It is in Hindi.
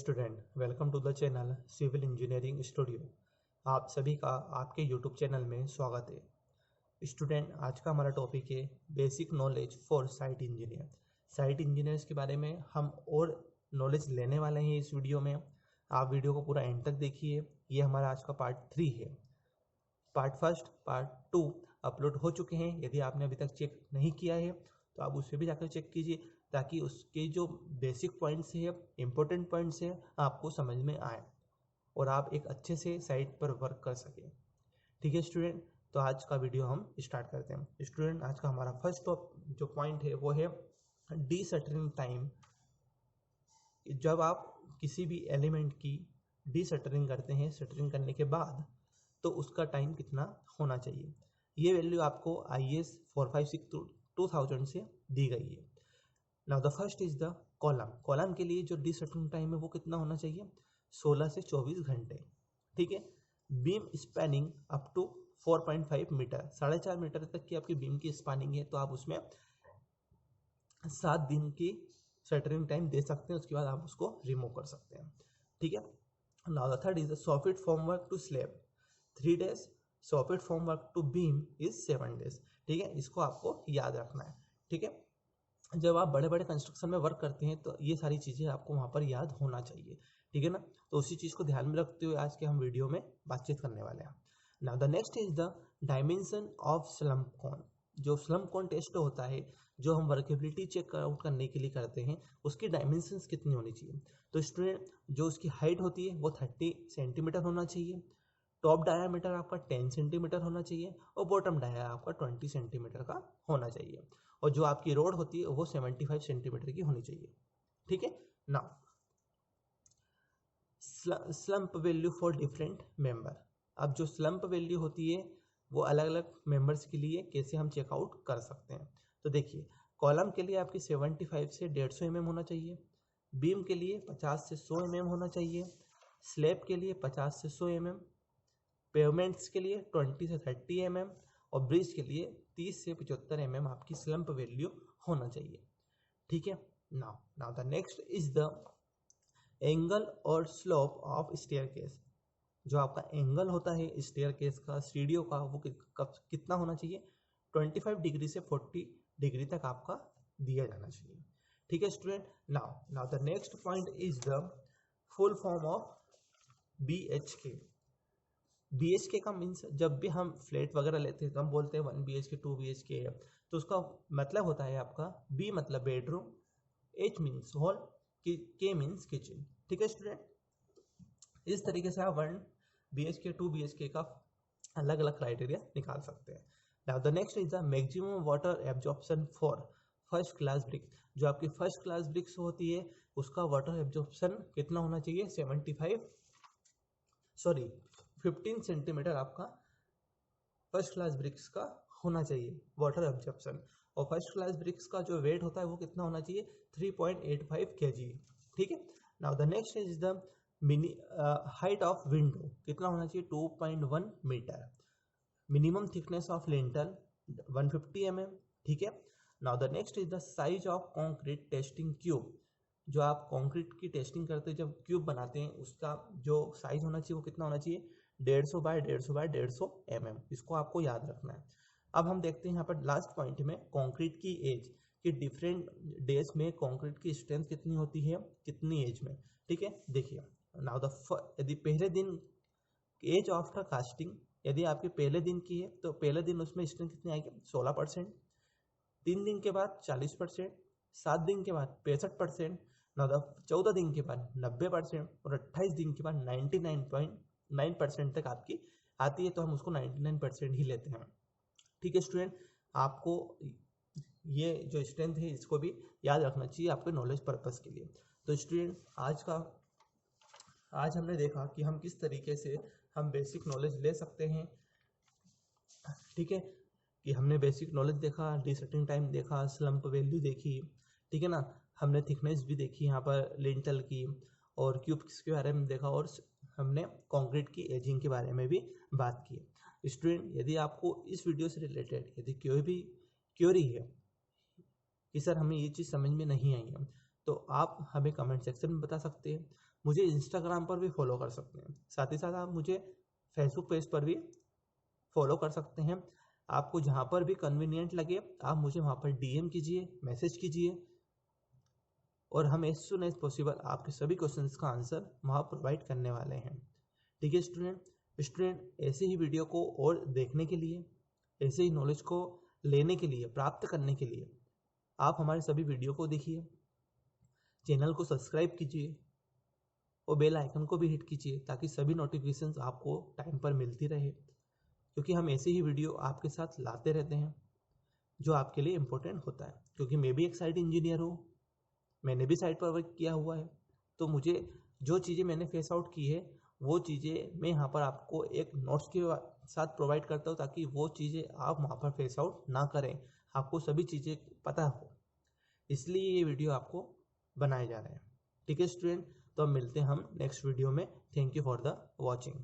Student, welcome to the channel civil engineering studio. आप सभी का आपके यूट्यूब चैनल में स्वागत है। स्टूडेंट, आज का हमारा टॉपिक है basic knowledge for site engineer. Site engineers के बारे में हम और नॉलेज लेने वाले हैं इस वीडियो में। आप वीडियो को पूरा एंड तक देखिए। ये हमारा आज का पार्ट 3 है। पार्ट फर्स्ट, पार्ट 2 अपलोड हो चुके हैं। यदि आपने अभी तक चेक नहीं किया है तो आप उससे भी जाकर चेक कीजिए, ताकि उसके जो बेसिक पॉइंट्स है, इंपॉर्टेंट पॉइंट्स है, आपको समझ में आए और आप एक अच्छे से साइट पर वर्क कर सकें। ठीक है स्टूडेंट, तो आज का वीडियो हम स्टार्ट करते हैं। स्टूडेंट, आज का हमारा फर्स्ट जो पॉइंट है वो है डीशटरिंग टाइम। जब आप किसी भी एलिमेंट की डीशटरिंग करते हैं, शटरिंग करने के बाद, तो उसका टाइम कितना होना चाहिए। ये वैल्यू आपको IAS 456-2000 से दी गई है। Now the first is the column के लिए जो डीशटरिंग टाइम है वो कितना होना चाहिए, 16 से 24 घंटे। ठीक है। Beam spanning up to 4.5 metre, 4.5 metre तक की आपकी बीम की स्पैनिंग है, तो आप उसमें 7 दिन की शटरिंग टाइम दे सकते हैं। उसके बाद आप उसको रिमूव कर सकते हैं। ठीक है। Now the third is the soffit formwork to slab 3 days, soffit formwork to beam is 7 days। ठीक है, इसको आपको याद रखना है। ठीक है, जब आप बड़े बड़े कंस्ट्रक्शन में वर्क करते हैं तो ये सारी चीज़ें आपको वहाँ पर याद होना चाहिए। ठीक है ना, तो उसी चीज़ को ध्यान में रखते हुए आज के हम वीडियो में बातचीत करने वाले हैं। Now the next is the dimension of slump cone. जो स्लम्प कोन टेस्ट होता है, जो हम वर्केबिलिटी चेक आउट करने के लिए करते हैं, उसकी डायमेंशंस कितनी होनी चाहिए। तो स्टूडेंट, जो उसकी हाइट होती है वो 30 सेंटीमीटर होना चाहिए, टॉप डायामीटर आपका 10 सेंटीमीटर होना चाहिए और बॉटम डाया आपका 20 सेंटीमीटर का होना चाहिए, और जो आपकी रोड होती है वो 75 सेंटीमीटर की होनी चाहिए। ठीक है ना। Slump value for different member. अब जो स्लम्प वैल्यू होती है वो अलग अलग मेंबर्स के लिए कैसे हम चेकआउट कर सकते हैं। तो देखिए, कॉलम के लिए आपकी 75 से 150 mm होना चाहिए, बीम के लिए 50 से 100 mm होना चाहिए, स्लैब के लिए 50 से 100 mm, पेवमेंट्स के लिए 20 से 30 mm और ब्रिज के लिए 30 से 75 mm आपकी स्लम्प वैल्यू होना चाहिए। ठीक है। Now the next is the angle और स्लोप ऑफ स्टेयरकेस। जो आपका एंगल होता है स्टेयरकेस का, सीढ़ियों का, वो कितना होना चाहिए, 25 डिग्री से 40 डिग्री तक आपका दिया जाना चाहिए। ठीक है student. Now the next point is the full form of BHK। BHK का मीन्स, जब भी हम फ्लैट वगैरह लेते हैं तो हम बोलते हैं 1 BHK 2 BHK है, तो उसका मतलब होता है आपका B मतलब bedroom, H means hall, K means kitchen. ठीक है स्टूडेंट, इस तरीके से आप 1 BHK 2 BHK का अलग अलग क्राइटेरिया निकाल सकते हैं। Now the next is the maximum water absorption for first class brick. जो आपकी फर्स्ट क्लास ब्रिक्स होती है उसका वाटर एब्जॉर्प्शन कितना होना चाहिए, 15 सेंटीमीटर आपका फर्स्ट क्लास ब्रिक्स का होना चाहिए वाटर एब्जॉर्प्शन। और फर्स्ट क्लास ब्रिक्स का जो वेट होता है वो कितना होना चाहिए, 3.85 kg। ठीक है। Now the next is the mini height of window कितना होना चाहिए, 2.1 metre. Minimum thickness of lintel 150 mm। ठीक है। Now the next is the size of concrete testing cube. जो आप कंक्रीट की टेस्टिंग करते हैं, जब क्यूब बनाते हैं, उसका जो साइज होना चाहिए वो कितना होना चाहिए, 150 बाय 150 बाय 150 mm। इसको आपको याद रखना है। अब हम देखते हैं यहाँ पर लास्ट पॉइंट में कंक्रीट की एज, कि डिफरेंट डेज में कंक्रीट की स्ट्रेंथ कितनी होती है, कितनी एज में। ठीक है, देखिए नाउ यदि पहले दिन एज आफ्टर कास्टिंग, यदि आपके पहले दिन की है तो पहले दिन उसमें स्ट्रेंथ कितनी आएगी, 16%। 3 दिन के बाद 40%, 7 दिन के बाद 65%, 14 दिन के बाद 90% और 28 दिन के बाद 99.9% तक आपकी आती है, तो हम उसको 99% ही लेते हैं। ठीक है स्टूडेंट, आपको ये जो स्ट्रेंथ है इसको भी याद रखना चाहिए आपके नॉलेज पर्पस के लिए। तो स्टूडेंट, आज हमने देखा कि हम किस तरीके से हम बेसिक नॉलेज ले सकते हैं। ठीक है, कि हमने बेसिक नॉलेज देखा, डीशटरिंग टाइम देखा, स्लम्प वैल्यू देखी। ठीक है ना, हमने थिकनेस भी देखी यहाँ पर लिंटल की, और क्यूब्स के बारे में देखा, और हमने कंक्रीट की एजिंग के बारे में भी बात की। स्टूडेंट, यदि आपको इस वीडियो से रिलेटेड यदि कोई भी क्वेरी है कि सर हमें ये चीज़ समझ में नहीं आई है, तो आप हमें कमेंट सेक्शन में बता सकते हैं। मुझे इंस्टाग्राम पर भी फॉलो कर सकते हैं। साथ ही साथ आप मुझे फेसबुक पेज पर भी फॉलो कर सकते हैं। आपको जहाँ पर भी कन्वीनियंट लगे आप मुझे वहाँ पर डीएम कीजिए, मैसेज कीजिए, और हम एज सुन एज पॉसिबल आपके सभी क्वेश्चंस का आंसर वहाँ प्रोवाइड करने वाले हैं। ठीक है स्टूडेंट, ऐसे ही वीडियो को और देखने के लिए, ऐसे ही नॉलेज को लेने के लिए, प्राप्त करने के लिए आप हमारे सभी वीडियो को देखिए, चैनल को सब्सक्राइब कीजिए और बेल आइकन को भी हिट कीजिए ताकि सभी नोटिफिकेशंस आपको टाइम पर मिलती रहे, क्योंकि हम ऐसे ही वीडियो आपके साथ लाते रहते हैं जो आपके लिए इम्पोर्टेंट होता है। क्योंकि मैं भी एक साइट इंजीनियर हूँ, मैंने भी साइट पर वर्क किया हुआ है, तो मुझे जो चीज़ें मैंने फेस आउट की है वो चीज़ें मैं यहाँ पर आपको एक नोट्स के साथ प्रोवाइड करता हूँ ताकि वो चीज़ें आप वहाँ पर फेस आउट ना करें, आपको सभी चीज़ें पता हो, इसलिए ये वीडियो आपको बनाए जा रहे हैं। ठीक है स्टूडेंट, तो अब मिलते हैं हम नेक्स्ट वीडियो में। Thank you for the watching.